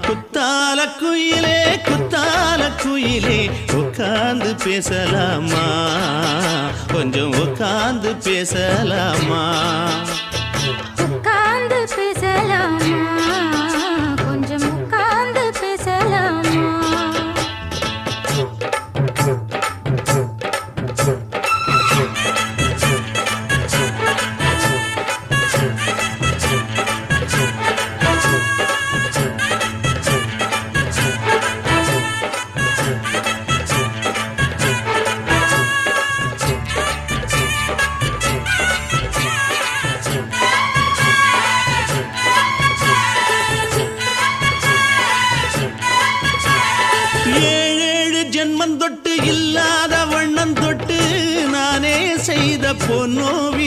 குத்தால குயிலே குத்தால குயிலே உட்கார்ந்து பேசலாமா கொஞ்சம் உட்கார்ந்து பேசலாமா உட்கார்ந்து பேசலாமா கொஞ்சம் உட்கார்ந்து பேசலாமா ஏழேழு ஜென்மம் தொட்டு இல்லாத வண்ணம் தொட்டு நானே செய்த பொன்னோவி